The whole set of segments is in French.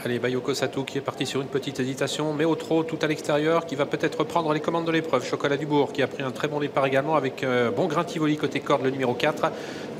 Allez, Bayoko Sato qui est parti sur une petite hésitation, mais au trot, tout à l'extérieur, qui va peut-être prendre les commandes de l'épreuve. Chocolat du Bourg qui a pris un très bon départ également avec Bon Grain Tivoli côté corde, le numéro 4.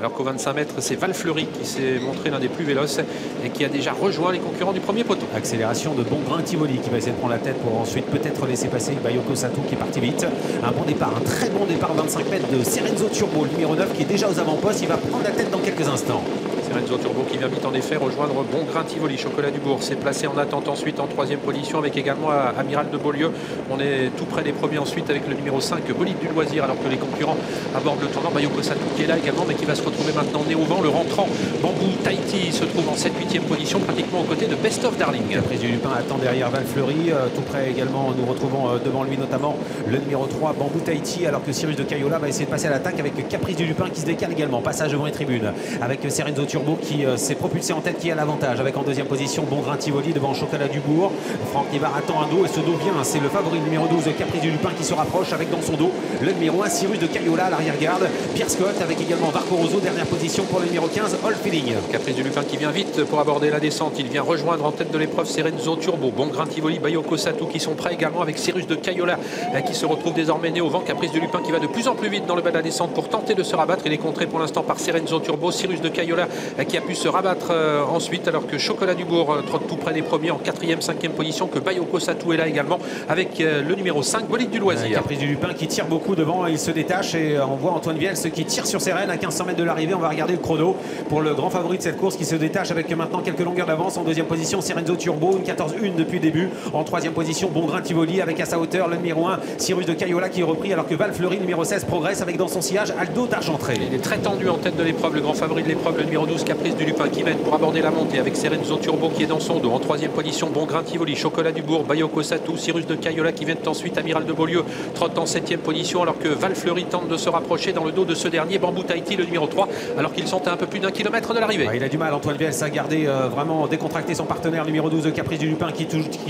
Alors qu'au 25 mètres, c'est Val Fleury qui s'est montré l'un des plus véloces et qui a déjà rejoint les concurrents du premier poteau. Accélération de Bon Grain Tivoli qui va essayer de prendre la tête pour ensuite peut-être laisser passer Bayoko Sato qui est parti vite. Un bon départ, un très bon départ 25 mètres de Serenzo Turbo, le numéro 9 qui est déjà aux avant-postes. Il va prendre la tête dans quelques instants. Serenzo Turbo qui vient vite en effet rejoindre Bon Grain Tivoli. Chocolat du Bourg s'est placé en attente ensuite en troisième position avec également Amiral de Beaulieu. On est tout près des premiers ensuite avec le numéro 5 Bolide du Loisir, alors que les concurrents abordent le tournant. Bayoko Sato qui est là également mais qui va se retrouver maintenant nez au vent. Le rentrant Bambou Tahiti se trouve en 7-8e position pratiquement aux côtés de Best of Darling. Caprice du Lupin attend derrière Val Fleury, tout près également nous retrouvons devant lui notamment le numéro 3 Bambou Tahiti, alors que Cyrus de Cayola va essayer de passer à l'attaque avec Caprice du Lupin qui se décale également. Passage devant les tribunes avec Serenzo Turbo qui s'est propulsé en tête, qui a l'avantage avec en deuxième position Bon Grain Tivoli devant Chocolat du Bourg. Franck Nivard attend un dos et ce dos vient, c'est le favori numéro 12 Caprice du Lupin qui se rapproche avec dans son dos le numéro 1 Cyrus de Cayola à l'arrière-garde. Pierre Scott avec également Varco Rosso, dernière position pour le numéro 15 All Feeling. Caprice du Lupin qui vient vite pour aborder la descente. Il vient rejoindre en tête de l'épreuve Serenzo Turbo, Bon Grain Tivoli, Bayoko Sato qui sont prêts également avec Cyrus de Cayola qui se retrouve désormais né au vent. Caprice du Lupin qui va de plus en plus vite dans le bas de la descente pour tenter de se rabattre. Il est contré pour l'instant par Serenzo Turbo, Cyrus de Cayola qui a pu se rabattre ensuite, alors que Chocolat du Bourg trotte tout près des premiers en 4e, 5e position, que Bayoko Sato est là également avec le numéro 5 Bolide du Loisir. Caprice du Lupin qui tire beaucoup devant, il se détache et on voit Antoine Vielle qui tire sur ses rênes à 1500 mètres de l'arrivée. On va regarder le chrono pour le grand favori de cette course qui se détache avec maintenant quelques longueurs d'avance. En deuxième position Serenzo Turbo, une 14-1 depuis le début. En troisième position Bon Grain Tivoli avec à sa hauteur le numéro 1 Cyrus de Cayola qui est repris, alors que Val Fleury numéro 16 progresse avec dans son sillage Aldo d'Argentré. Il est très tendu en tête de l'épreuve, le grand favori de l'épreuve, le numéro 12 Caprice du Lupin qui mène pour aborder la montée avec Serenzo Turbo qui est dans son dos. En troisième position Bon Grain Tivoli, Chocolat du Bourg, Bayoko Sato, Cyrus de Cayola qui viennent ensuite. Amiral de Beaulieu trotte en 7e position, alors que Val Fleury tente de se rapprocher dans le dos de ce dernier Bambou Tahiti, le numéro 3, alors qu'ils sont à un peu plus d'1 kilomètre de l'arrivée. Il a du mal Antoine Vielle à garder vraiment décontracté son partenaire numéro 12 Caprice du Lupin qui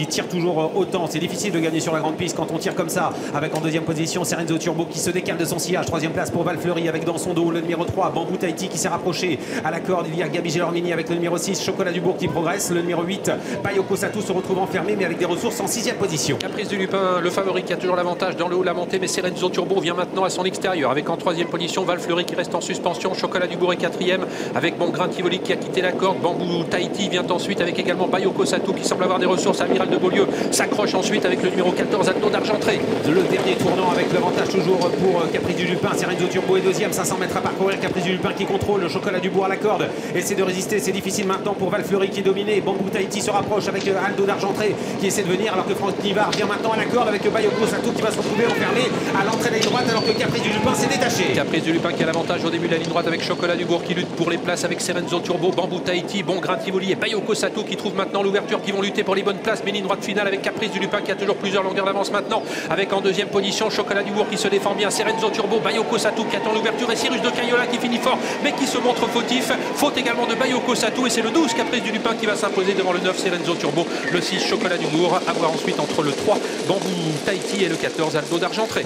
tire toujours autant. C'est difficile de gagner sur la grande piste quand on tire comme ça, avec en deuxième position Serenzo Turbo qui se décale de son sillage. Troisième place pour Val Fleury avec dans son dos le numéro 3 Bambou Tahiti qui s'est rapproché. À la corde il y a Gabi Gelormini avec le numéro 6 Chocolat du Bourg qui progresse. Le numéro 8 Bayoko Sato se retrouve enfermé mais avec des ressources en 6e position. Caprice du Lupin, le favori qui a toujours l'avantage dans le haut de la montée, mais Serenzo Turbo vient maintenant à son extérieur avec en 3e position Val Fleury qui reste en suspension. Chocolat du Bourg est 4e avec Bon Grain Tivoli qui a quitté la corde. Bambou Tahiti vient ensuite avec également Bayoko Sato qui semble avoir des ressources. Amiral de Beaulieu s'accroche ensuite avec le numéro 14 Aldo d'Argentré. Le dernier tournant avec l'avantage toujours pour Caprice du Lupin. Serenzo Turbo est deuxième, 500 mètres à parcourir. Caprice du Lupin qui contrôle le Chocolat du Bourg à la corde, essaie de résister, c'est difficile maintenant pour Val Fleury qui est dominé. Bambou Tahiti se rapproche avec Aldo d'Argentré qui essaie de venir, alors que Franck Nivard vient maintenant à la corde avec Bayoko Sato qui va se retrouver enfermé à l'entrée de la ligne droite, alors que Caprice du Lupin s'est détaché. Caprice du Lupin qui a l'avantage au début de la ligne droite avec Chocolat du Bourg qui lutte pour les places avec Serenzo Turbo, Bambou Tahiti, Bon Grain Tivoli et Bayoko Sato qui trouvent maintenant l'ouverture, qui vont lutter pour les bonnes places, mais ligne droite finale avec Caprice du Lupin qui a toujours plusieurs longueurs d'avance maintenant, avec en deuxième position Chocolat du Bourg qui se défend bien, Serenzo Turbo, Bayoko Sato qui attend l'ouverture et Cyrus de Cayola qui finit fort mais qui se montre fautif. Faute également de Bayoko Sato et c'est le 12 Caprice du Lupin qui va s'imposer devant le 9 Serenzo Turbo, le 6 Chocolat du Bourg, à voir ensuite entre le 3 Bambou Tahiti et le 14 Aldo d'Argentré.